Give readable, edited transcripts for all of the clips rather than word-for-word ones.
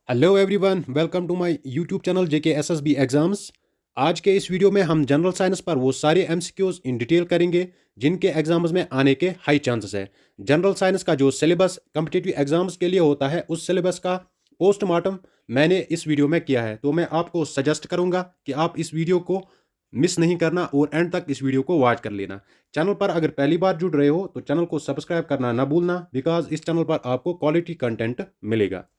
Hello everyone, welcome to my YouTube channel JK SSB exams. आज के इस video में हम जनरल साइंस पर वो सारे एमसीक्यूज इन डिटेल करेंगे जिनके एग्जाम्स में आने के हाई चांसेस है। जनरल साइंस का जो सिलेबस कम्पिटिटिव एग्जाम्स के लिए होता है, उस सिलेबस का पोस्टमार्टम मैंने इस वीडियो में किया है। तो मैं आपको सजेस्ट करूंगा कि आप इस वीडियो को मिस नहीं करना और एंड तक इस वीडियो को वॉच कर लेना। चैनल पर अगर पहली बार जुड़ रहे हो तो चैनल को सब्सक्राइब करना ना भूलना, बिकॉज इस चैनल पर आपको क्वालिटी कंटेंट मिलेगा।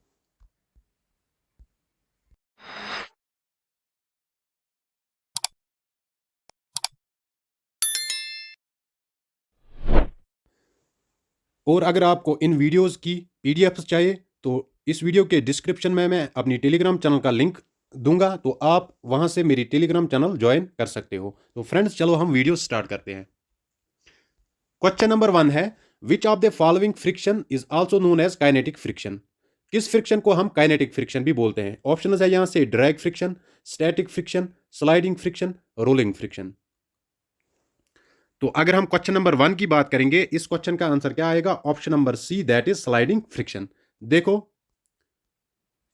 और अगर आपको इन वीडियोस की पीडीएफ चाहिए तो इस वीडियो के डिस्क्रिप्शन में मैं अपनी टेलीग्राम चैनल का लिंक दूंगा, तो आप वहां से मेरी टेलीग्राम चैनल ज्वाइन कर सकते हो। तो फ्रेंड्स, चलो हम वीडियो स्टार्ट करते हैं। क्वेश्चन नंबर 1 है, which of the following friction is also known as kinetic friction. किस फ्रिक्शन को हम काइनेटिक फ्रिक्शन भी बोलते हैं? ऑप्शन है यहां से drag friction, static friction, sliding friction, rolling friction. तो अगर हम क्वेश्चन नंबर 1 की बात करेंगे, इस क्वेश्चन का आंसर क्या आएगा? Option number C, that is sliding friction. देखो,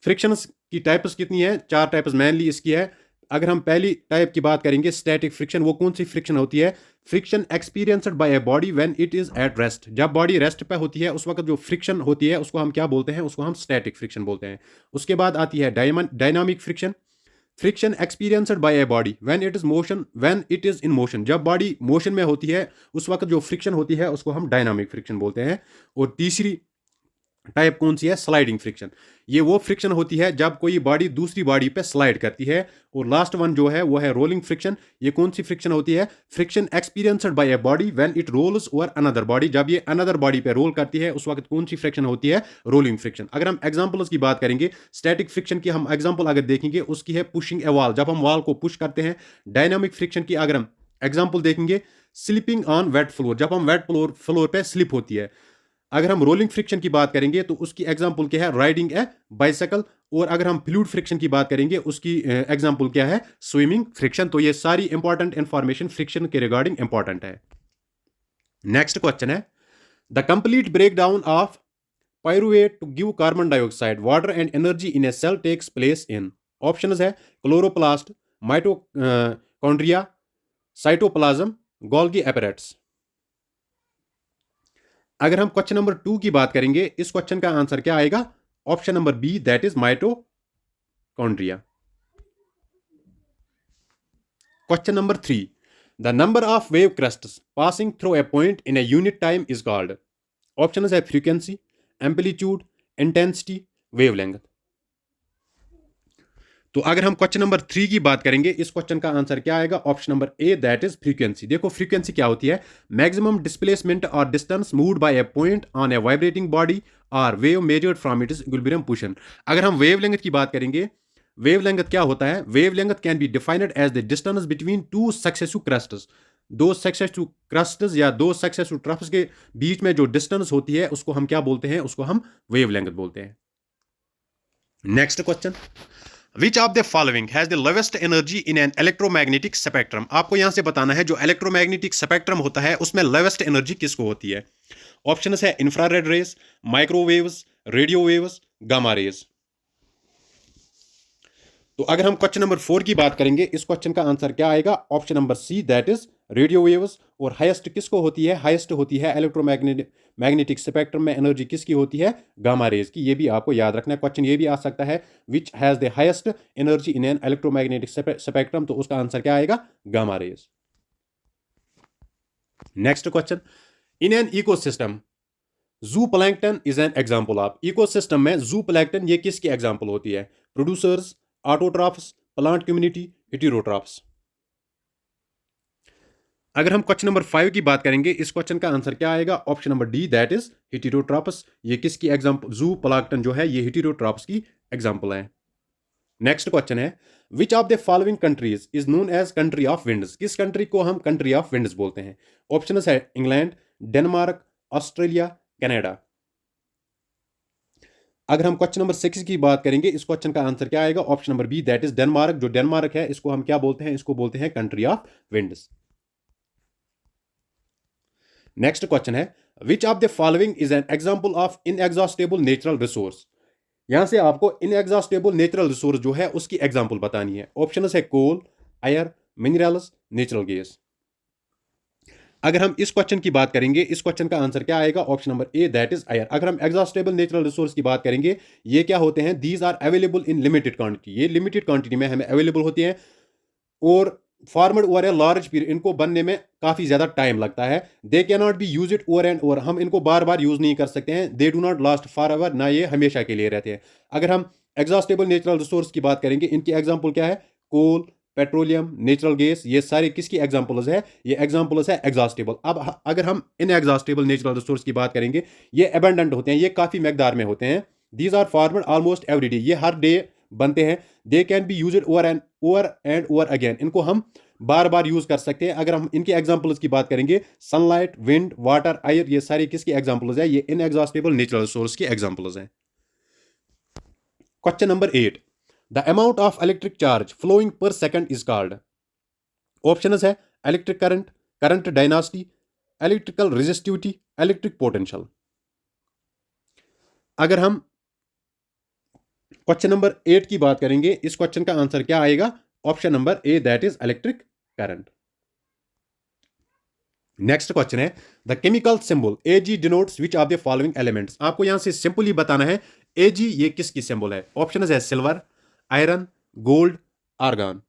फ्रिक्शंस की टाइप्स कितनी है? चार टाइप्स मेनली इसकी है। अगर हम पहली टाइप की बात करेंगे, स्टैटिक फ्रिक्शन, वो कौन सी फ्रिक्शन होती है? Friction experienced by a body when it is at rest. जब बॉडी रेस्ट पे होती है उस वक्त जो फ्रिक्शन होती है उसको हम क्या बोलते हैं? उसको हम स्टैटिक फ्रिक्शन बोलते हैं। उसके बाद आती है dynamic friction. Friction experienced by a body when it is in motion. जब बॉडी मोशन में होती है उस वक्त जो फ्रिक्शन होती है उसको हम डायनामिक फ्रिक्शन बोलते हैं। और तीसरी टाइप कौन सी है? Sliding friction. ये वो फ्रिक्शन होती है जब कोई बॉडी दूसरी बॉडी पे स्लाइड करती है। और लास्ट वन जो है वो है रोलिंग फ्रिक्शन। ये कौन सी फ्रिक्शन होती है? Friction experienced by a body when it rolls over another body. जब ये अनदर बॉडी पे रोल करती है उस वक्त कौन सी फ्रिक्शन होती है? Rolling friction. अगर हम एग्जांपल्स की बात करेंगे, स्टैटिक फ्रिक्शन की हम एग्जांपल अगर देखेंगे, उसकी है पुशिंग ए वॉल, जब हम वॉल को पुश करते हैं। डायनामिक फ्रिक्शन की अगर हम एग्जांपल देखेंगे, स्लिपिंग ऑन वेट फ्लोर, जब हम वेट फ्लोर पे स्लिप होती है। अगर हम रोलिंग फ्रिक्शन की बात करेंगे तो उसकी एग्जांपल क्या है? राइडिंग ए बाइसाइकिल। और अगर हम फ्लूइड फ्रिक्शन की बात करेंगे, उसकी एग्जांपल क्या है? Swimming friction. तो ये सारी इंपॉर्टेंट इंफॉर्मेशन फ्रिक्शन के रिगार्डिंग इंपॉर्टेंट है। नेक्स्ट क्वेश्चन है, the complete break down of pyruvate to give carbon dioxide water and energy in a cell takes place in. Option है chloroplast, mitochondria, cytoplasm, Golgi apparatus. अगर हम question number 2 की बात करेंगे, इस question का आंसर क्या आएगा? Option number B, that is mitochondria. Question number 3, the number of wave crests passing through a point in a unit time is called. Option है फ्रीक्वेंसी, एम्पलीट्यूड, इंटेंसिटी, वेवलेंथ। तो अगर हम क्वेश्चन नंबर 3 की बात करेंगे, इस क्वेश्चन का answer क्या आएगा? Option number A, that is frequency. देखो, फ्रीक्वेंसी क्या होती है? मैक्सिमम डिस्प्लेसमेंट और distance moved by a point on a vibrating body और wave measured from its equilibrium position. अगर हम वेवलेंथ की बात करेंगे, वेवलेंथ क्या होता है? Wavelength can be defined as the distance between two successive crests. दो सक्सेसिव क्रस्ट्स या दो सक्सेसिव ट्रफ्स के बीच में जो डिस्टेंस होती है उसको हम क्या बोलते हैं? उसको हम वेवलेंथ बोलते हैं। Next question, which of the following has the lowest energy in an electromagnetic spectrum. आपको यहां से बताना है जो इलेक्ट्रोमैग्नेटिक स्पेक्ट्रम होता है उसमें लोवेस्ट एनर्जी किसको होती है? ऑप्शन है infrared rays, microwaves, radio waves, gamma rays. तो अगर हम क्वेश्चन नंबर 4 की बात करेंगे, इस क्वेश्चन का आंसर क्या आएगा? Option number C, that is radio waves. और हाईएस्ट किसको होती है? हाईएस्ट होती है इलेक्ट्रोमैग्नेटिक स्पेक्ट्रम में एनर्जी किसकी होती है? गामा रेज की। ये भी आपको याद रखना है। क्वेश्चन ये भी आ सकता है, which has the highest energy in an electromagnetic spectrum. तो उसका आंसर क्या आएगा? Gamma rays. Next question, in an ecosystem zooplankton is an example of. Ecosystem में जू प्लैंक्टन ये किसकी एग्जाम्पल होती है? Producers, autotrophs, plant community, heterotrophs. अगर हम क्वेश्चन नंबर 5 की बात करेंगे, इस क्वेश्चन का आंसर क्या आएगा? Option number D, that is heterotrophs. ये किसकी एग्जाम्पल? जू प्लांक्टन जो है ये हेटेरोट्रॉप्स की एग्जाम्पल है। नेक्स्ट क्वेश्चन है, which of the following countries is known as country of winds. किस कंट्री को हम कंट्री ऑफ विंड्स बोलते हैं? ऑप्शन है इंग्लैंड, डेनमार्क, ऑस्ट्रेलिया, कनाडा। अगर हम क्वेश्चन नंबर 6 की बात करेंगे, इस क्वेश्चन का आंसर क्या आएगा? Option number B, that is Denmark. जो डेनमार्क है इसको हम क्या बोलते हैं? इसको बोलते हैं country of winds. Next question है, which of the following is an example of inexhaustible natural resource. यहां से आपको इनएग्जॉस्टेबल नेचुरल रिसोर्स जो है उसकी एग्जांपल बतानी है। ऑप्शन है कोल, आयर, मिनरल्स, नेचुरल गैस। अगर हम इस क्वेश्चन की बात करेंगे, इस क्वेश्चन का आंसर क्या आएगा? Option number A, that is air. अगर हम एग्जॉस्टेबल नेचुरल रिसोर्स की बात करेंगे, ये क्या होते हैं? These are available in limited quantity, ये लिमिटेड क्वांटिटी में हमें अवेलेबल होती हैं और formed over a large period, इनको बनने में काफी ज्यादा टाइम लगता है। They can not be use it over and over, हम इनको बार बार यूज नहीं कर सकते हैं। They do not last for ever, ना ये हमेशा के लिए रहते हैं। अगर हम एग्जॉस्टेबल नेचुरल रिसोर्स की बात करेंगे, इनकी एग्जांपल क्या है? कोल, पेट्रोलियम, नेचुरल गैस, ये सारे किसकी एग्जांपल्स है? ये एग्जांपल्स है एग्जॉस्टेबल। अब अगर हम इन एग्जॉस्टेबल नेचुरल रिसोर्स की बात करेंगे, ये अबंडेंट होते हैं, ये काफी मकदार में होते हैं। These are formed almost every day, ये हर डे बनते हैं। They can be use over and over again, इनको हम बार बार यूज कर सकते हैं। अगर हम इनके एग्जांपल्स की बात करेंगे, सनलाइट, विंड, वाटर, एयर, ये सारी किसकी एग्जांपल्स है? ये इनएग्जॉस्टेबल नेचुरल रिसोर्स की एग्जांपल्स हैं। Question number 8, the amount of electric charge flowing per second is called. Option है electric current, current density, electrical resistivity, electric potential. अगर हम क्वेश्चन नंबर 8 की बात करेंगे, इस क्वेश्चन का आंसर क्या आएगा? Option number A, that is electric current. Next question है the chemical symbol AG denotes which of the following elements. आपको यहां से सिंपली बताना है एजी ये किसकी सिंबल है। ऑप्शन है सिल्वर, आयरन, गोल्ड, आर्गन।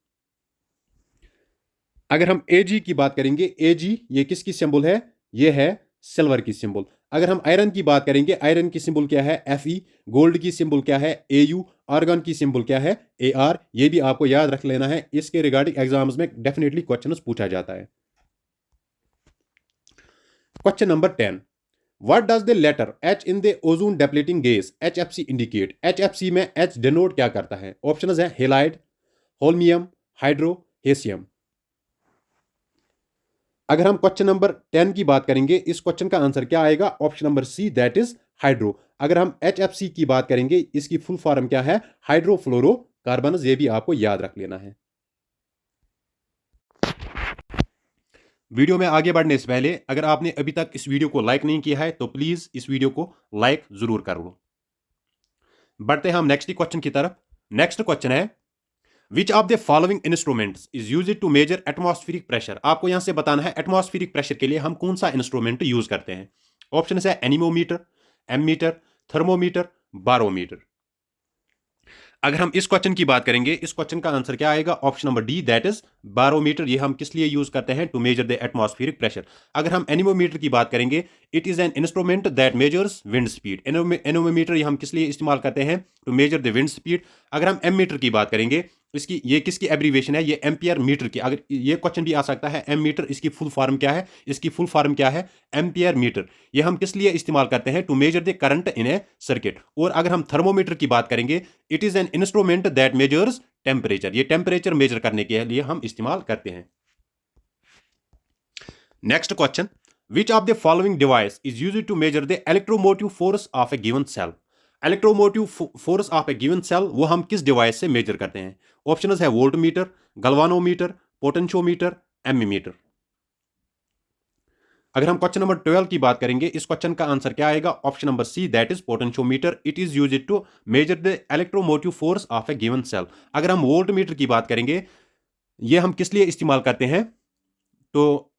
अगर हम एजी की बात करेंगे, एजी ये किसकी सिंबल है? ये है सिल्वर की सिंबल। अगर हम आयरन की बात करेंगे, आयरन की सिंबल क्या है? Fe। गोल्ड की सिंबल क्या है? Au। आर्गन की सिंबल क्या है? Ar। ये भी आपको याद रख लेना है, इसके रिगार्डिंग एग्जाम्स में डेफिनेटली क्वेश्चन पूछा जाता है। Question number 10, what does the letter H in the ozone depleting gas HFC indicate. HFC में H डिनोट क्या करता है? ऑप्शन है हेलाइड, होल्मियम, हाइड्रो, हेसियम। अगर हम क्वेश्चन नंबर 10 की बात करेंगे, इस क्वेश्चन का आंसर क्या आएगा? Option number C, that is hydro. अगर हम HFC की बात करेंगे, इसकी फुल फॉर्म क्या है? हाइड्रोफ्लोरोकार्बन। ये भी आपको याद रख लेना है। वीडियो में आगे बढ़ने से पहले अगर आपने अभी तक इस वीडियो को लाइक नहीं किया है तो प्लीज इस वीडियो को लाइक जरूर कर लो। बढ़ते हैं हम नेक्स्ट क्वेश्चन की तरफ। नेक्स्ट क्वेश्चन है which of the following instruments is used to measure atmospheric pressure. आपको यहां से बताना है एटमॉस्फेरिक प्रेशर के लिए हम कौन सा इंस्ट्रूमेंट यूज करते हैं। ऑप्शन है एनीमोमीटर, एमीटर, थर्मोमीटर, बारोमीटर। अगर हम इस क्वेश्चन की बात करेंगे, इस क्वेश्चन का आंसर क्या आएगा? Option number D, that is barometer. ये हम किस लिए यूज करते हैं? To measure the atmospheric pressure. अगर हम एनीमोमीटर की बात करेंगे, it is an instrument that measures wind speed. Anemometer ये हम किस लिए इस्तेमाल करते हैं? To measure the wind speed. अगर हम एमीटर की बात करेंगे, इसकी ये किसकी एब्रीवेशन है? ये एम्पियर मीटर की। अगर ये क्वेश्चन भी आ सकता है, एम मीटर, इसकी फुल फॉर्म क्या है? इसकी फुल फॉर्म क्या है? Ampere metre. ये हम किस लिए इस्तेमाल करते हैं? To measure the current in a circuit. और अगर हम थर्मोमीटर की बात करेंगे, it is an instrument that measures temperature. ये टेम्परेचर मेजर करने के लिए हम इस्तेमाल करते हैं। Next question, which of the following device is used to measure the electromotive force of a given cell. Electromotive force of a given cell वो हम किस डिवाइस से मेजर करते हैं? ऑप्शन है वोल्ट मीटर, गलवानोमीटर, पोटेंशियोमीटर, एमीमीटर। अगर हम question number 12 की बात करेंगे, इस क्वेश्चन का आंसर क्या आएगा? Option number C, that is potentiometer. It is used to measure the electromotive force of a given cell. अगर हम वोल्ट मीटर की बात करेंगे, ये हम किस लिए इस्तेमाल करते हैं? तो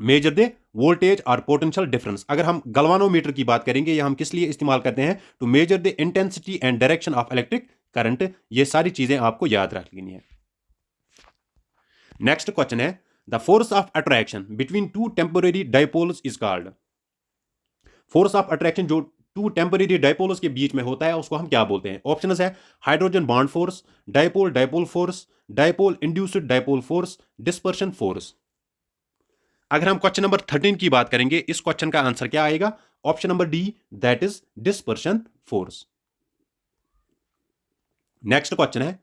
मेजर द वोल्टेज और पोटेंशियल डिफरेंस। अगर हम गलवानोमीटर की बात करेंगे, यह हम किस लिए इस्तेमाल करते हैं? To measure the intensity and direction of electric current. ये सारी चीजें आपको याद रख लेनी है। नेक्स्ट क्वेश्चन है the force of attraction between two temporary dipoles is called. Force of attraction जो टू टेम्पोररी डायपोल्स के बीच में होता है उसको हम क्या बोलते हैं? ऑप्शन है hydrogen bond force, dipole dipole force, dipole induced dipole force, dispersion force. अगर हम क्वेश्चन नंबर 13 की बात करेंगे, इस क्वेश्चन का आंसर क्या आएगा? Option number D, that is dispersion force. Next question है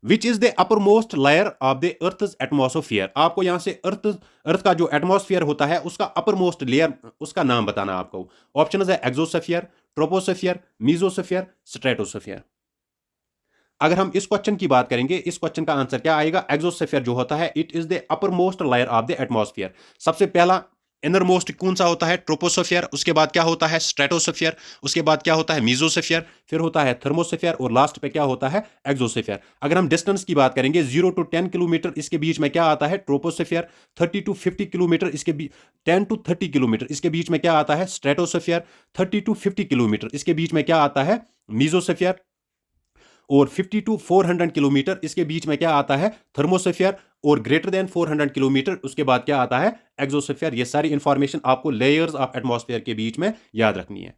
which is the upper most layer of the earth atmosphere. आपको यहां से अर्थ का जो एटमोसफियर होता है उसका अपर मोस्ट लेयर, उसका नाम बताना आपको। ऑप्शन है एक्सोसफियर, ट्रोपोसफियर, मीजोसफियर, स्ट्रेटोसफियर। अगर हम इस क्वेश्चन की बात करेंगे, इस क्वेश्चन का आंसर क्या आएगा? एक्सोस्फीयर जो होता है, it is the upper most layer of the atmosphere. सबसे पहला इनर मोस्ट कौन सा होता है? ट्रोपोस्फीयर। उसके बाद क्या होता है? स्ट्रेटोस्फीयर। उसके बाद क्या होता है? मीजोस्फीयर। फिर होता है थर्मोस्फीयर और लास्ट पे क्या होता है? एक्सोस्फीयर। अगर हम डिस्टेंस की बात करेंगे 0 to 10 किलोमीटर, इसके बीच में क्या आता है? ट्रोपोस्फीयर। 30 to 50 किलोमीटर, इसके बीच 10 to 30 किलोमीटर, इसके बीच में क्या आता है? स्ट्रेटोस्फीयर। 30 to 50 किलोमीटर, इसके बीच में क्या आता है? मीजोस्फीयर। और 50 टू 400 किलोमीटर, इसके बीच में क्या आता है? थर्मोस्फीयर। और ग्रेटर देन 400 किलोमीटर, उसके बाद क्या आता है? एक्सोस्फीयर। ये सारी इंफॉर्मेशन आपको लेयर्स ऑफ एटमॉस्फेयर के बीच में याद रखनी है।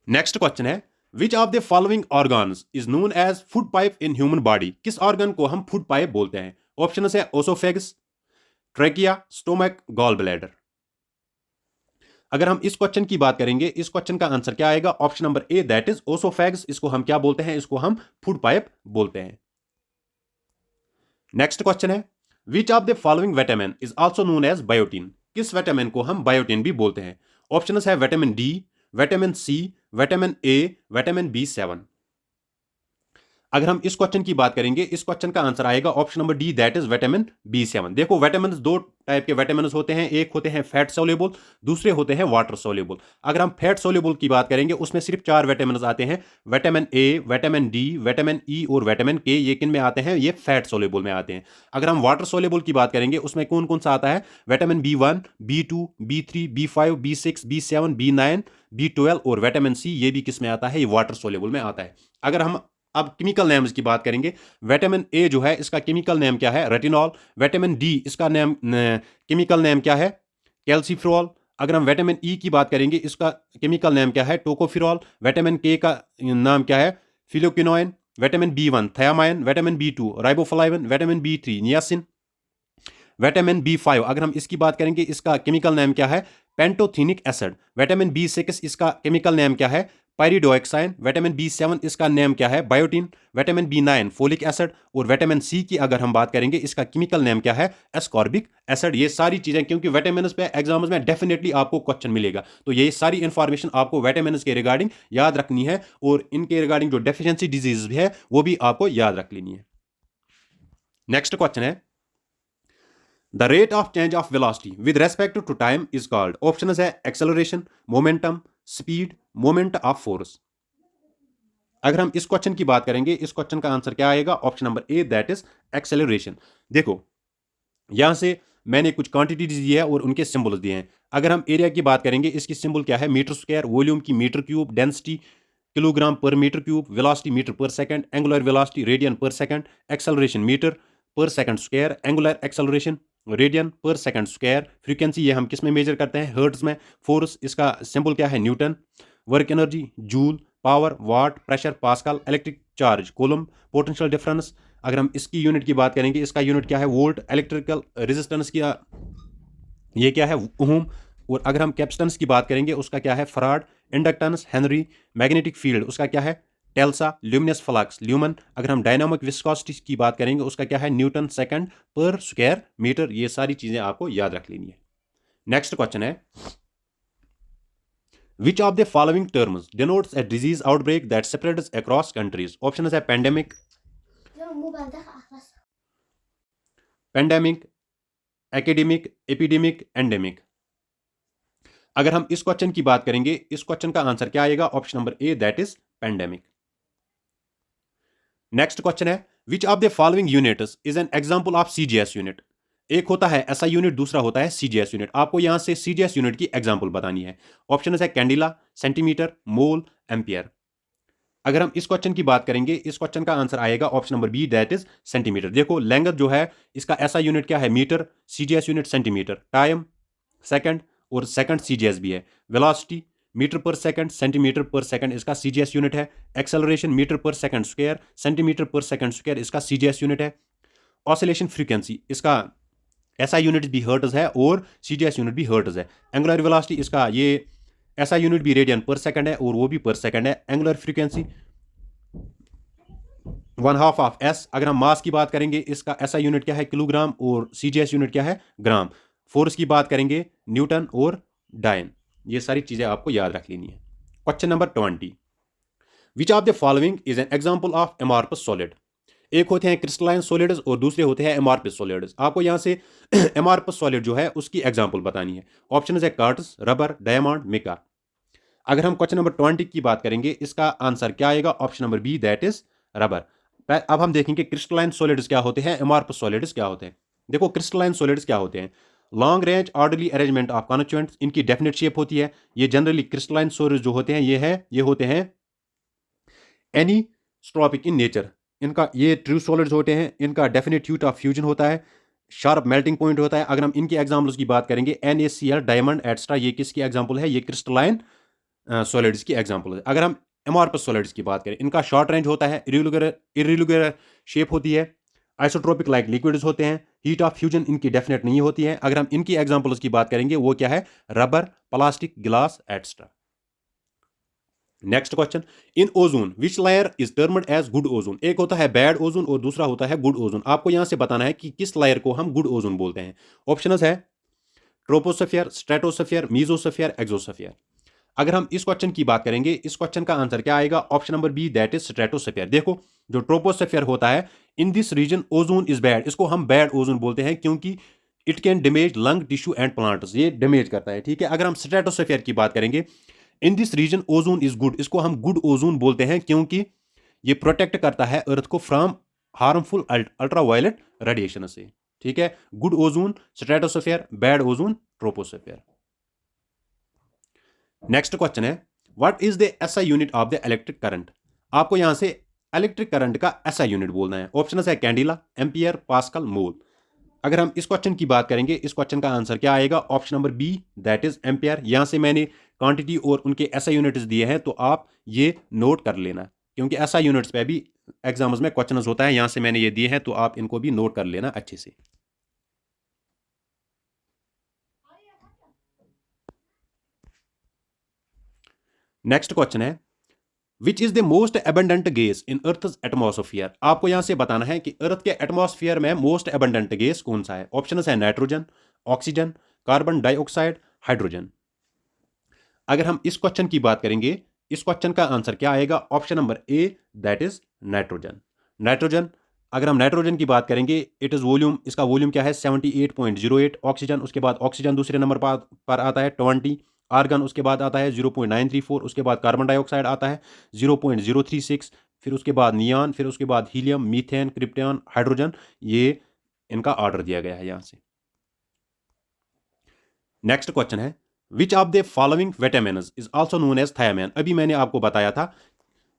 नेक्स्ट क्वेश्चन है, which of the following organs is known as food pipe in human body? किस ऑर्गन को हम फूड पाइप बोलते हैं? ऑप्शन है oesophagus, trachea, stomach, gall bladder. अगर हम इस क्वेश्चन की बात करेंगे, इस क्वेश्चन का आंसर क्या आएगा? Option number A, that is oesophagus. इसको हम क्या बोलते हैं? इसको हम फूड पाइप बोलते हैं। नेक्स्ट क्वेश्चन है, which of the following vitamin is also known as biotin? किस विटामिन को हम बायोटिन भी बोलते हैं? ऑप्शन है vitamin D, vitamin C, vitamin A, vitamin B7। अगर हम इस क्वेश्चन की बात करेंगे, इस क्वेश्चन का आंसर आएगा option number D, that is vitamin B7। देखो, विटामिन दो टाइप के विटामिन होते हैं, एक होते हैं फैट सोल्यूबल, दूसरे होते हैं वाटर सोल्यूबल। अगर हम फैट सोल्यूबल की बात करेंगे, उसमें सिर्फ 4 विटामिन आते हैं, vitamin A, vitamin D, vitamin E और विटामिन के। ये किन में आते हैं? ये फैट सोल्यूबल में आते हैं। अगर हम वाटर सोल्यूबल की बात करेंगे, उसमें कौन कौन सा आता है? Vitamin B1, B2, B3, B5, B6, B7, B9, B12 और विटामिन सी। ये भी किस में आता है? ये वाटर सोल्यूबल में आता है। अगर हम अब केमिकल नेम्स की बात करेंगे, विटामिन ए जो है, इसका केमिकल नेम क्या है? रेटिनॉल। विटामिन डी, इसका नेम केमिकल नेम क्या है? कैल्सीफ्रोल। अगर हम विटामिन ई की बात करेंगे, इसका केमिकल नेम क्या है? टोकोफिरॉल। विटामिन के का नाम क्या है? Phylloquinone. Vitamin B1 thiamine, vitamin B2 riboflavin, vitamin B3 niacin, vitamin B5 अगर हम इसकी बात करेंगे, इसका केमिकल नेम क्या है? Pantothenic acid. विटामिन B6 इसका केमिकल नेम क्या है? पायरिडोक्साइन। विटामिन B7 इसका नेम क्या है? Biotin. Vitamin B9 folic acid. और विटामिन सी की अगर हम बात करेंगे, इसका केमिकल नेम क्या है? Ascorbic acid. ये सारी चीजें, क्योंकि विटामिन पे एग्जाम्स में डेफिनेटली आपको क्वेश्चन मिलेगा, तो ये सारी इंफॉर्मेशन आपको विटामिन के रिगार्डिंग याद रखनी है, और इनके रिगार्डिंग जो डेफिशिएंसी डिजीज भी है वो भी आपको याद रख लेनी है। नेक्स्ट क्वेश्चन है, The rate of change of velocity with respect to time is called, options है acceleration, momentum, speed, moment of force। अगर हम इस क्वेश्चन की बात करेंगे, इस क्वेश्चन का आंसर क्या आएगा? Option number A, that is acceleration. देखो, यहां से मैंने कुछ क्वांटिटी दी है और उनके सिंबल्स दिए हैं। अगर हम एरिया की बात करेंगे, इसकी सिंबल क्या है? Metre square. वॉल्यूम की metre cube, density kilogram per metre cube, velocity metre per second, angular velocity radian per second, acceleration metre per second square, angular acceleration radian per second square. Frequency ये हम किस में major करते हैं? Hertz में। Force, इसका symbol क्या है? Newton. Work energy joule, power watt, pressure pascal, electric charge coulomb, potential difference. अगर हम इसकी यूनिट की बात करेंगे, इसका यूनिट क्या है? वोल्ट। इलेक्ट्रिकल रेजिस्टेंस की ये क्या है? ओम। और अगर हम कैपेसिटेंस की बात करेंगे, उसका क्या है? Farad. Inductance henry. Magnetic field, उसका क्या है? टेल्सा। Luminous flux lumen. अगर हम डायनामिक विस्कोसिटी की बात करेंगे, उसका क्या है? न्यूटन सेकंड पर स्क्वायर मीटर। ये सारी चीजें आपको याद रख लेनी है। नेक्स्ट क्वेश्चन है, which of the following terms denotes a disease outbreak that spreads across countries? Option है pandemic, pandemic, academic, epidemic, endemic. अगर हम इस क्वेश्चन की बात करेंगे, इस क्वेश्चन का आंसर क्या आएगा? Option number A, that is pandemic. Next question है, which of the following units is an example of CGS unit? एक होता है ऐसा यूनिट, दूसरा होता है सीजीएस यूनिट। आपको यहां से सीजीएस यूनिट की एग्जांपल बतानी है। ऑप्शन है कैंडिला, सेंटीमीटर, मोल, एम्पियर। अगर हम इस क्वेश्चन की बात करेंगे, इस क्वेश्चन का आंसर आएगा option number B, that is centimetre. देखो, लेंथ जो है, इसका ऐसा यूनिट क्या है? Metre. CGS unit centimetre. Time second, और सेकंड सीजीएस भी है। Velocity metre per second, centimetre per second इसका सीजीएस यूनिट है। Acceleration metre per second square, centimetre per second square इसका सीजीएस यूनिट है। ऑसिलेशन फ्रीक्वेंसी, इसका ऐसा यूनिट भी hertz है और सीजीएस यूनिट भी हर्ट्ज है। एंगुलर वेलोसिटी, इसका ये ऐसा यूनिट भी रेडियन पर सेकंड है और वो भी पर सेकंड है। Angular frequency 1/2 of S. अगर हम मास की बात करेंगे, इसका ऐसा यूनिट क्या है? किलोग्राम, और सीजीएस यूनिट क्या है? ग्राम। फोर्स की बात करेंगे, न्यूटन और डायन। ये सारी चीजें आपको याद रख लेनी है। Question number 20, which of the following is an example of amorphous solid? एक होते हैं क्रिस्टलाइन सॉलिड्स और दूसरे होते हैं एमआरपस सॉलिड्स। आपको यहाँ से एमआरपस सॉलिड जो है उसकी एग्जांपल बतानी है। ऑप्शन है क्वार्ट्ज, रबर, डायमंड, मिका। अगर हम क्वेश्चन नंबर 20 की बात करेंगे, इसका आंसर क्या आएगा? Option number B, that is rubber. अब हम देखेंगे क्रिस्टलाइन सॉलिड्स क्या होते हैं, एमआरपस सॉलिड्स क्या होते हैं। देखो क्रिस्टलाइन सॉलिड्स क्या होते हैं, long range orderly arrangement of constituents, इनकी डेफिनेट शेप होती है। ये जनरली क्रिस्टलाइन सॉलिड्स जो होते हैं ये होते हैं एनीस्ट्रॉपिक इन नेचर। इनका ये ट्रू सॉलिड्स होते हैं, इनका डेफिनेट हीट ऑफ फ्यूजन होता है, शार्प मेल्टिंग पॉइंट होता है। अगर हम इनके एग्जाम्पल्स की बात करेंगे, NaCl, डायमंड एटस्ट्रा, ये किसकी एग्जाम्पल है? ये क्रिस्टलाइन सॉलिड्स की एग्जाम्पल है। अगर हम एमॉर्फस सॉलिड्स की बात करें, इनका शॉर्ट रेंज होता है, इरेगुलर शेप होती है, आइसोट्रोपिक लाइक लिक्विड्स होते हैं, हीट ऑफ फ्यूजन इनकी डेफिनेट नहीं होती है। अगर हम इनकी एग्जाम्पल्स की बात करेंगे, वो क्या है? Rubber, plastic, glass etcetera. Next question, in ozone which layer is termed as good ozone. एक होता है बैड ओजोन और दूसरा होता है गुड ओजोन। आपको यहां से बताना है कि किस लेयर को हम गुड ओजोन बोलते हैं। ऑप्शंस है ट्रोपोस्फीयर, स्ट्रेटोस्फीयर, मीजोस्फीयर, एक्सोस्फीयर। अगर हम इस क्वेश्चन की बात करेंगे, इस क्वेश्चन का आंसर क्या आएगा? Option number B, that is stratosphere. देखो जो ट्रोपोस्फीयर होता है, in this region ozone is bad, इसको हम बैड ओजोन बोलते हैं क्योंकि it can damage lung tissue and plants, ये डैमेज करता है। ठीक है। अगर हम स्ट्रेटोस्फीयर की बात करेंगे, in this region ozone is good, इसको हम गुड ओजोन बोलते हैं क्योंकि ये प्रोटेक्ट करता है अर्थ को फ्रॉम हार्मफुल अल्ट्रावायलेट रेडिएशन से। ठीक है। Good ozone stratosphere, bad ozone troposphere. Next question है, what is the SI unit of the electric current. आपको यहां से इलेक्ट्रिक करंट का एसआई यूनिट बोलना है। ऑप्शन है कैंडिला, एम्पियर, पास्कल, मोल। अगर हम इस क्वेश्चन की बात करेंगे, इस क्वेश्चन का आंसर क्या आएगा? Option number B, that is ampere. यहां से मैंने क्वांटिटी और उनके एसआई यूनिट्स दिए हैं, तो आप ये नोट कर लेना, क्योंकि एसआई यूनिट्स पे भी एग्जाम्स में क्वेश्चन होता है। यहां से मैंने ये दिए हैं, तो आप इनको भी नोट कर लेना अच्छे से। नेक्स्ट क्वेश्चन है, which is the most abundant gas in earth atmosphere. आपको यहां से बताना है कि अर्थ के एटमॉस्फेयर में मोस्ट एबंडेंट गैस कौन सा है। ऑप्शन है nitrogen, oxygen, carbon dioxide, hydrogen. अगर हम इस क्वेश्चन की बात करेंगे, इस क्वेश्चन का आंसर क्या आएगा? Option number A, that is nitrogen. Nitrogen, अगर हम नाइट्रोजन की बात करेंगे, इट इज वॉल्यूम, इसका वॉल्यूम क्या है? 78.08। ऑक्सीजन, उसके बाद ऑक्सीजन दूसरे नंबर पर आता है 20। आर्गन उसके बाद आता है 0.934। उसके बाद कार्बन डाइऑक्साइड आता है 0.036। फिर उसके बाद नियान, फिर उसके बाद हीलियम, मीथेन, क्रिप्टन, हाइड्रोजन। ये इनका ऑर्डर दिया गया है यहां से। नेक्स्ट क्वेश्चन है, which of the following vitamins is also known as thiamine. अभी मैंने आपको बताया था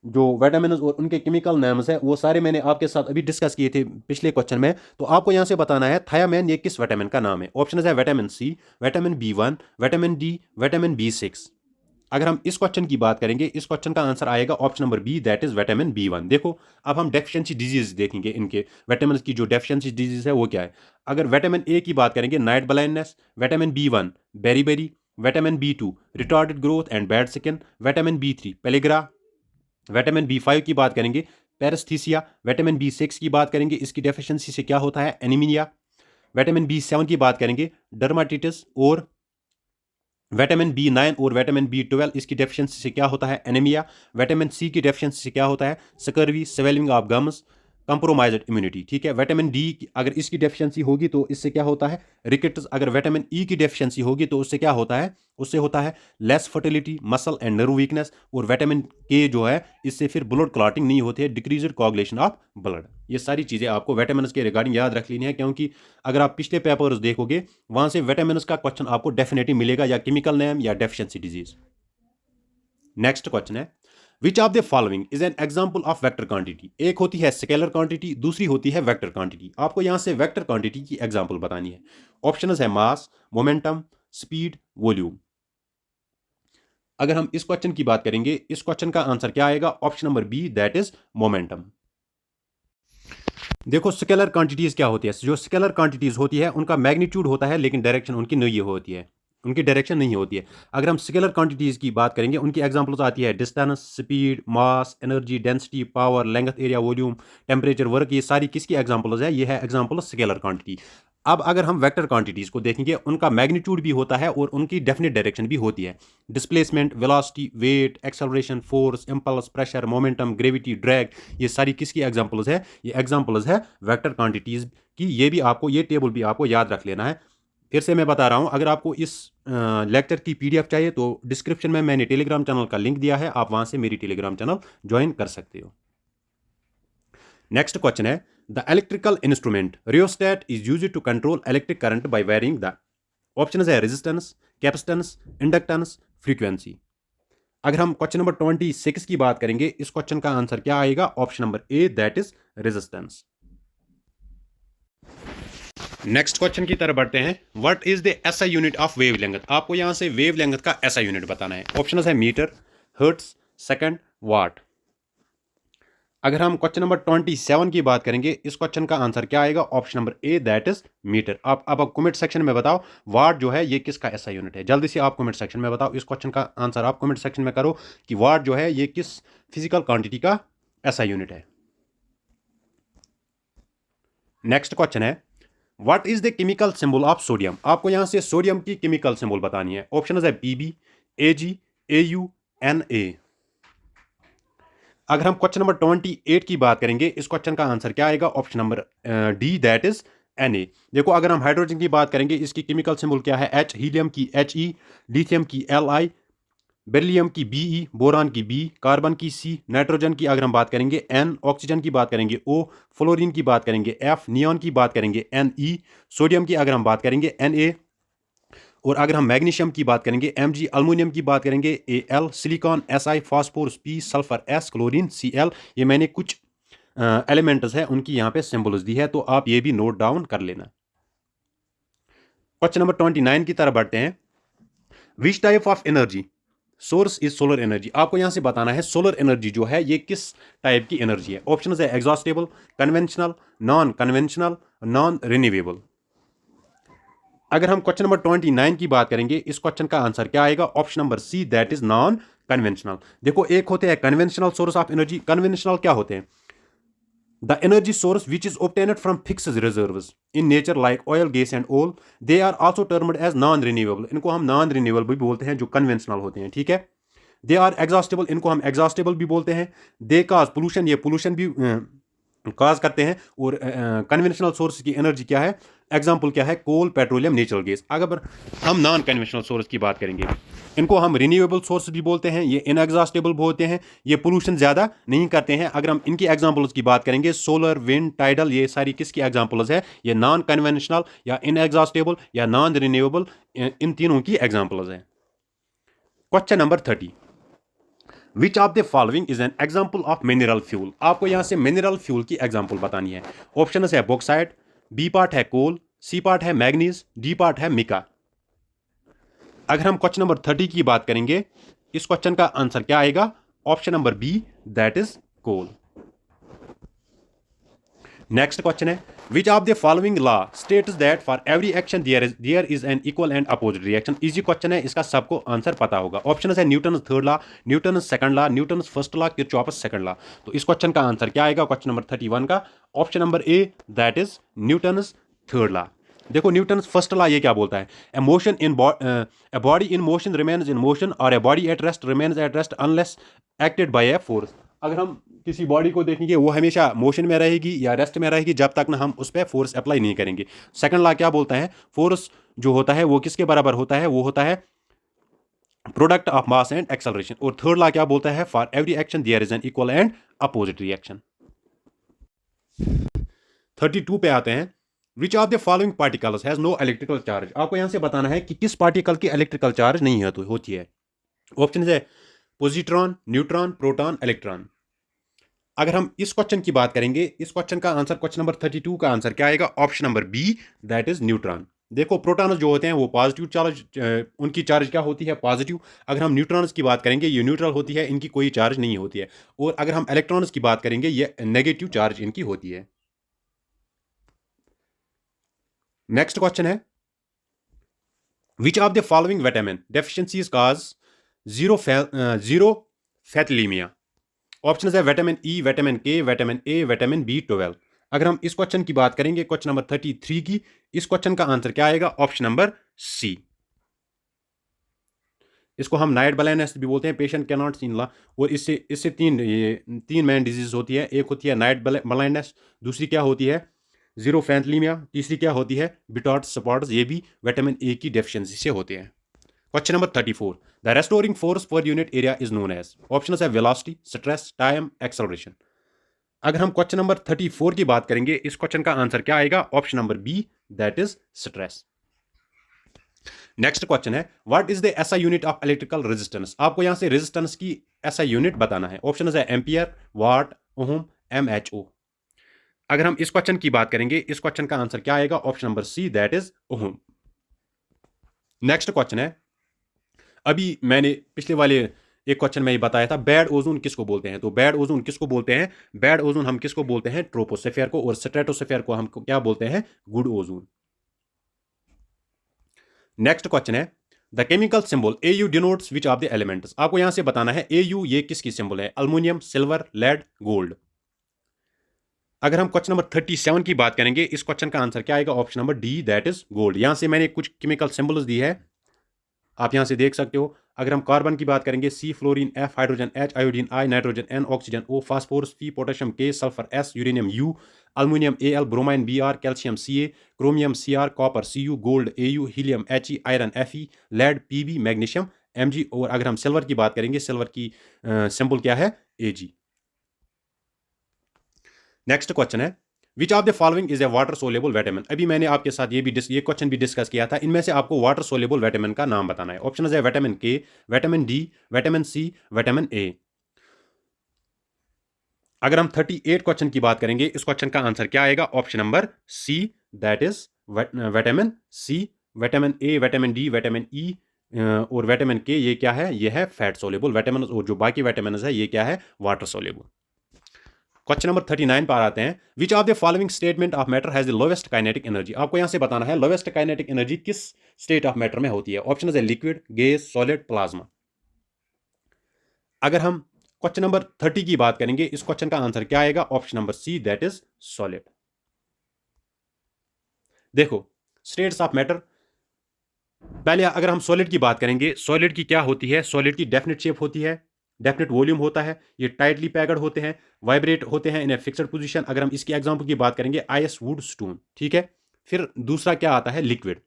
जो विटामिन्स और उनके केमिकल नेम्स है, वो सारे मैंने आपके साथ अभी डिस्कस किए थे पिछले क्वेश्चन में। तो आपको यहां से बताना है थायामिन ये किस विटामिन का नाम है। ऑप्शन है vitamin C, vitamin B1, vitamin D, vitamin B6। अगर हम इस क्वेश्चन की बात करेंगे, इस क्वेश्चन का आंसर आएगा option number B, that is vitamin B1। देखो अब हम डेफिशिएंसी डिजीज देखेंगे, इनके विटामिन की जो डेफिशिएंसी डिजीज है वो क्या है। अगर विटामिन ए की बात करेंगे, night blindness, vitamin B1 beriberi, vitamin B2 retarded growth and bad skin, vitamin B3 pellagra, vitamin B5 की बात करेंगे पेरेस्थीसिया, विटामिन B6 की बात करेंगे इसकी डेफिशिएंसी से क्या होता है? एनीमिया। विटामिन B7 की बात करेंगे डर्माटिटिस, और विटामिन B9 और विटामिन B12 इसकी डेफिशिएंसी से क्या होता है? एनीमिया। विटामिन सी की डेफिशिएंसी से क्या होता है? Scurvy, swelling of gums, compromised immunity. ठीक है। विटामिन डी अगर इसकी डेफिशिएंसी होगी तो इससे क्या होता है? रिकेट्स। अगर विटामिन ई की डेफिशिएंसी होगी तो उससे क्या होता है? उससे होता है less fertility, muscle and nerve weakness. और विटामिन के जो है, इससे फिर ब्लड क्लॉटिंग नहीं होती है, डिक्रीज्ड कोagulation ऑफ ब्लड। ये सारी चीज़ें आपको विटामिन के रिगार्डिंग याद रख लेनी है, क्योंकि अगर आप पिछले पेपर्स देखोगे वहां से विटामिन का क्वेश्चन आपको डेफिनेटली मिलेगा, या केमिकल नेम या डेफिशिएंसी डिजीज। नेक्स्ट क्वेश्चन है, which of the following is an example of vector quantity. एक होती है स्केलर क्वांटिटी, दूसरी होती है वेक्टर क्वांटिटी। आपको यहां से वेक्टर क्वांटिटी की एग्जाम्पल बतानी है। ऑप्शन है मास, मोमेंटम, स्पीड, वॉल्यूम। अगर हम इस क्वेश्चन की बात करेंगे, इस क्वेश्चन का आंसर क्या आएगा? Option number B, that is momentum. देखो स्केलर क्वांटिटीज क्या होती है, जो स्केलर क्वांटिटीज होती है उनका मैग्नीट्यूड होता है, लेकिन डायरेक्शन उनकी नहीं होती है, उनकी डायरेक्शन नहीं होती है। अगर हम स्केलर क्वांटिटीज की बात करेंगे, उनकी एग्जांपल्स आती है distance, speed, mass, energy, density, power, length, area, volume, temperature, work. ये सारी किसकी एग्जांपल्स है? ये है एग्जांपल स्केलर क्वांटिटी। अब अगर हम वेक्टर क्वांटिटीज को देखेंगे, उनका मैग्नीट्यूड भी होता है और उनकी डेफिनेट डायरेक्शन भी होती है। Displacement, velocity, weight, acceleration, force, impulse, pressure, momentum, gravity, drag, ये सारी किसकी एग्जांपल्स है? ये एग्जांपल्स है वेक्टर क्वांटिटीज की। ये भी आपको, ये टेबल भी आपको याद रख लेना है। फिर से मैं बता रहा हूं, अगर आपको इस लेक्चर की पीडीएफ चाहिए तो डिस्क्रिप्शन में मैंने टेलीग्राम चैनल का लिंक दिया है, आप वहां से मेरी टेलीग्राम चैनल ज्वाइन कर सकते हो। नेक्स्ट क्वेश्चन है, the electrical instrument rheostat is used to control electric current by varying the, option है रेजिस्टेंस, कैपेसिटेंस, इंडक्टेंस, फ्रीक्वेंसी। अगर हम क्वेश्चन नंबर 26 की बात करेंगे, इस क्वेश्चन का आंसर क्या आएगा? Option number A, that is resistance. Next question की तरफ बढ़ते हैं। What is the SI unit of wave length? आपको यहां से वेव लेंथ का एसआई यूनिट बताना है। ऑप्शन है मीटर, हर्ट्ज, सेकंड, वाट। अगर हम क्वेश्चन नंबर 27 की बात करेंगे, इस क्वेश्चन का आंसर क्या आएगा? Option number A, that is metre. आप अब कमेंट सेक्शन में बताओ वाट जो है ये किसका एसआई यूनिट है। जल्दी से आप कमेंट सेक्शन में बताओ, इस क्वेश्चन का आंसर आप कमेंट सेक्शन में करो कि वाट जो है ये किस फिजिकल क्वांटिटी का एसआई यूनिट है। नेक्स्ट क्वेश्चन है, what is the chemical symbol of sodium? आपको यहां से सोडियम की केमिकल सिंबल बतानी है। ऑप्शन है पीबी, एजी, एयू, एनए। अगर हम क्वेश्चन नंबर 28 की बात करेंगे, इस क्वेश्चन का आंसर क्या आएगा? Option number D, that is Na। देखो, अगर हम हाइड्रोजन की बात करेंगे, इसकी केमिकल सिंबल क्या है? H, हीलियम की He, लिथियम की Li, बेरिलियम की Be, बोरान की B, कार्बन की C, नाइट्रोजन की अगर हम बात करेंगे N, ऑक्सीजन की बात करेंगे O, फ्लोरीन की बात करेंगे F, नियॉन की बात करेंगे Ne, सोडियम की अगर हम बात करेंगे Na, और अगर हम मैग्नीशियम की बात करेंगे Mg, अल्मोनियम की बात करेंगे Al, silicon Si, phosphorus P, sulphur S, chlorine Cl। ये मैंने कुछ एलिमेंट्स है उनकी यहाँ पे सिंबल्स दी है, तो आप ये भी नोट डाउन कर लेना। क्वेश्चन नंबर 29 की तरफ बढ़ते हैं। Which type of energy source is solar energy? आपको यहां से बताना है सोलर एनर्जी जो है ये किस टाइप की एनर्जी है। ऑप्शन है exhaustible, conventional, non conventional, non renewable. अगर हम क्वेश्चन नंबर 29 की बात करेंगे, इस क्वेश्चन का आंसर क्या आएगा? Option number C, that is non conventional. देखो, एक होते हैं conventional source of energy. Conventional क्या होते हैं? The energy source which is obtained from fixed reserves in nature like oil, gas and coal. They are also termed as non renewable. इनको हम non renewable भी बोलते हैं, जो कन्वेंशनल होते हैं, ठीक है। दे आर एग्जॉस्टेबल, इनको हम एग्जॉस्टेबल भी बोलते हैं। दे काज पोल्यूशन, ये पोल्यूशन भी काज करते हैं। और कन्वेंशनल सोर्स की एनर्जी क्या है? एग्जाम्पल क्या है? कोल, पेट्रोलियम, नेचुरल गैस। अगर हम नॉन कन्वेंशनल सोर्स की बात करेंगे, इनको हम रिन्यूएबल सोर्स भी बोलते हैं। ये इनएग्जॉस्टेबल होते हैं, ये पोल्यूशन ज़्यादा नहीं करते हैं। अगर हम इनकी एग्जाम्पल्स की बात करेंगे, सोलर, विंड, टाइडल, ये सारी किसकी एग्जाम्पल्स है? ये नॉन कन्वेंशनल या इनएग्जॉस्टेबल या नॉन रिन्यूएबल, इन तीनों की एग्जाम्पल्स हैं। Question number 30, which of the following is an example of mineral fuel? आपको यहां से मिनरल फ्यूल की एग्जाम्पल बतानी है। ऑप्शन है बॉक्साइट, बी पार्ट है कोल, सी पार्ट है मैग्नीज, डी पार्ट है मिका। अगर हम क्वेश्चन नंबर 30 की बात करेंगे, इस क्वेश्चन का आंसर क्या आएगा? Option number B, that is coal. Next question है, which of the following law states that for every action there is an equal and opposite reaction? Easy question है, इसका सबको आंसर पता होगा। ऑप्शन है Newton third law, Newton second law, Newton first law, Kirchhoff's second law. तो इस question का answer क्या आएगा क्वेश्चन नंबर 31 का? Option number A, that is Newton third law. देखो, न्यूटन फर्स्ट लॉ ये क्या बोलता है? A motion in a body in motion remains in motion, और a body at rest remains at rest unless acted by a force. अगर हम किसी body को देखेंगे, वो हमेशा मोशन में रहेगी या रेस्ट में रहेगी जब तक ना हम उस पर फोर्स अप्लाई नहीं करेंगे। सेकंड लॉ क्या बोलता है? फोर्स जो होता है वो किसके बराबर होता है? वो होता है product of mass and acceleration. और थर्ड लॉ क्या बोलता है? For every action there is an equal and opposite reaction. 32 पे आते हैं। Which of the following particles has no electrical charge? आपको यहां से बताना है कि किस पार्टिकल की इलेक्ट्रिकल चार्ज नहीं होती है। ऑप्शन है पॉजिट्रॉन, न्यूट्रॉन, प्रोटॉन, इलेक्ट्रॉन। अगर हम इस क्वेश्चन की बात करेंगे, इस क्वेश्चन का आंसर, क्वेश्चन नंबर 32 का आंसर क्या आएगा? Option number B, that is neutron. देखो, प्रोटॉन्स जो होते हैं वो पॉजिटिव चार्ज, उनकी चार्ज क्या होती है? पॉजिटिव। अगर हम न्यूट्रॉन्स की बात करेंगे, ये न्यूट्रल होती है, इनकी कोई चार्ज नहीं होती है। और अगर हम इलेक्ट्रॉन्स की बात करेंगे, ये नेगेटिव चार्ज इनकी होती है। नेक्स्ट क्वेश्चन है, which of the following vitamin deficiencies cause xerophthalmia? Option है vitamin E, vitamin K, vitamin A, vitamin B12। अगर हम इस क्वेश्चन की बात करेंगे, क्वेश्चन नंबर 33 की, इस क्वेश्चन का आंसर क्या आएगा? Option number C. इसको हम नाइट ब्लाइंडनेस भी बोलते हैं, पेशेंट कैन नॉट सी ला। और इससे इससे तीन मेन डिजीज होती है। एक होती है नाइट ब्लाइंडनेस, दूसरी क्या होती है जीरोफेंथलीमिया, तीसरी क्या होती है बिटॉट स्पॉट्स, ये भी विटामिन ए की डेफिशिएंसी से होते हैं। Question number 34, the restoring force per unit area is known as. Option है वेलोसिटी, स्ट्रेस, टाइम, एक्सेलरेशन। अगर हम क्वेश्चन नंबर 34 की बात करेंगे, इस क्वेश्चन का आंसर क्या आएगा? Option number B, that is stress. Next question है, what is the SI unit of electrical resistance. आपको यहां से रेजिस्टेंस की एसआई यूनिट बताना है। ऑप्शन है एम्पियर, वाट, ओम, एमएचओ। अगर हम इस क्वेश्चन की बात करेंगे, इस क्वेश्चन का आंसर क्या आएगा? Option number C, that is ohm. Next question है, अभी मैंने पिछले वाले एक क्वेश्चन में ही बताया था, बैड ओजोन किसको बोलते हैं। तो बैड ओजोन किसको बोलते हैं? बैड ओजोन हम किसको बोलते हैं? ट्रोपोस्फेयर को। और स्ट्रेटोस्फेयर को हम क्या बोलते हैं? Good ozone. नेक्स्ट क्वेश्चन है, the chemical symbol AU denotes which of the elements. आपको यहां से बताना है AU ये किसकी सिंबल है? Aluminium, silver, lead, gold. अगर हम क्वेश्चन नंबर 37 की बात करेंगे, इस क्वेश्चन का आंसर क्या आएगा? Option number D, that is gold. यहां से मैंने कुछ केमिकल सिंबल्स दी है, आप यहां से देख सकते हो। अगर हम कार्बन की बात करेंगे, C fluorine, F hydrogen, H iodine, I nitrogen, N oxygen, O phosphorus, P potassium, K sulphur, S uranium, U aluminium, Al bromine, Br calcium, Ca chromium, Cr copper, Cu gold, Au helium, He iron, Fe lead, Pb magnesium, Mg। और अगर हम silver की बात करेंगे, silver की symbol क्या है? Ag। Next question है, which of the following is a water soluble vitamin. अभी मैंने आपके साथ ये क्वेश्चन भी डिस्कस किया था। इनमें से आपको वाटर सोलेबल विटामिन का नाम बताना है। ऑप्शन है vitamin K, vitamin D, vitamin C, vitamin A. अगर हम 38 क्वेश्चन की बात करेंगे, इस क्वेश्चन का आंसर क्या आएगा? Option number C, that is vitamin C. Vitamin A, vitamin D, vitamin E और विटामिन के, ये क्या है? ये है फैट सोलेबल विटामिन। और जो बाकी विटामिन है, ये क्या है? Water soluble. क्वेश्चन नंबर 39 पर आते हैं, which of the following statement of matter has the lowest kinetic energy. आपको यहां से बताना है लोवेस्ट काइनेटिक एनर्जी किस स्टेट ऑफ मैटर में होती है। ऑप्शन है लिक्विड, गैस, सॉलिड, प्लाज्मा। अगर हम क्वेश्चन नंबर 30 की बात करेंगे, इस क्वेश्चन का आंसर क्या आएगा? Option number C, that is solid. देखो, स्टेट्स ऑफ मैटर, पहले अगर हम सॉलिड की बात करेंगे, सॉलिड की क्या होती है? सॉलिड की डेफिनेट शेप होती है, डेफिनेट वॉल्यूम होता है, ये टाइटली पैक्ड होते हैं, वाइब्रेट होते हैं इन ए फिक्स्ड पोजीशन। अगर हम इसकी एग्जांपल की बात करेंगे, आइस, वुड, स्टोन, ठीक है। फिर दूसरा क्या आता है? लिक्विड।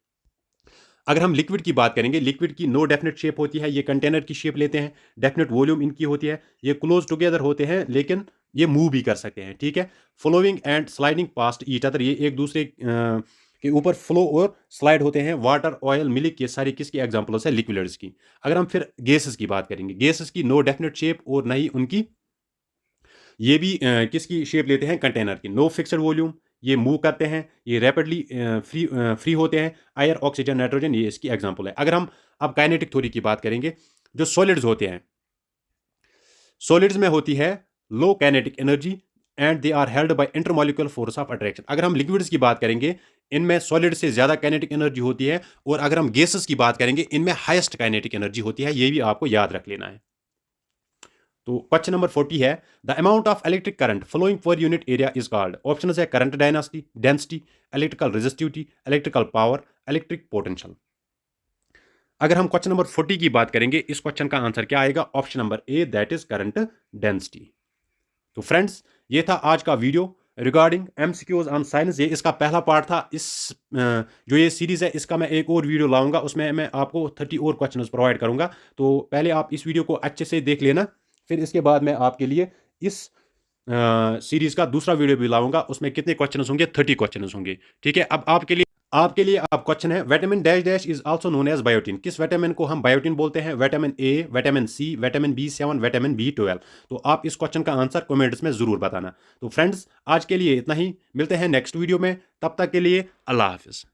अगर हम लिक्विड की बात करेंगे, लिक्विड की नो डेफिनेट शेप होती है, ये कंटेनर की शेप लेते हैं, डेफिनेट वॉल्यूम इनकी होती है, ये क्लोज टुगेदर होते हैं, लेकिन ये मूव भी कर सकते हैं, ठीक है। Flowing and sliding past each other, ये एक दूसरे के ऊपर फ्लो और स्लाइड होते हैं। वाटर, ऑयल, मिल्क, ये सारी किसकी एग्जांपल्स है? लिक्विड्स की। अगर हम फिर गैसेस की बात करेंगे, गैसेस की नो डेफिनेट शेप और ना ही उनकी, ये भी किसकी शेप लेते हैं? कंटेनर की। नो फिक्स्ड वॉल्यूम, ये मूव करते हैं, ये रैपिडली फ्री होते हैं। एयर, ऑक्सीजन, नाइट्रोजन, ये इसकी एग्जांपल है। अगर हम अब काइनेटिक थ्योरी की बात करेंगे, जो सॉलिड्स होते हैं, सॉलिड्स में होती है low kinetic energy and they are held by intermolecular force of attraction. अगर हम लिक्विड्स की बात करेंगे, इनमें सॉलिड से ज्यादा काइनेटिक एनर्जी होती है। और अगर हम गैसेस की बात करेंगे, इनमें हाईएस्ट काइनेटिक एनर्जी होती है। ये भी आपको याद रख लेना है। तो क्वेश्चन नंबर 40 है, the amount of electric current flowing per unit area is called. Option है current density, electrical resistivity, electrical power, electric potential. अगर हम क्वेश्चन नंबर 40 की बात करेंगे, इस क्वेश्चन का आंसर क्या आएगा? Option number A, that is current density. तो फ्रेंड्स, ये था आज का video regarding MCQs on science. ये इसका पहला पार्ट था। इस जो ये सीरीज है, इसका मैं एक और वीडियो लाऊंगा, उसमें मैं आपको 30 और क्वेश्चंस प्रोवाइड करूंगा। तो पहले आप इस वीडियो को अच्छे से देख लेना, फिर इसके बाद मैं आपके लिए इस सीरीज का दूसरा वीडियो भी लाऊंगा। उसमें कितने क्वेश्चन होंगे? 30 क्वेश्चन होंगे, ठीक है। अब आपके लिए आप क्वेश्चन है, vitamin dash dash is also known as biotin. किस विटामिन को हम बायोटिन बोलते हैं? Vitamin A, vitamin C, vitamin B7, vitamin B12। तो आप इस क्वेश्चन का आंसर कमेंट्स में जरूर बताना। तो फ्रेंड्स, आज के लिए इतना ही, मिलते हैं नेक्स्ट वीडियो में। तब तक के लिए अल्लाह हाफिज।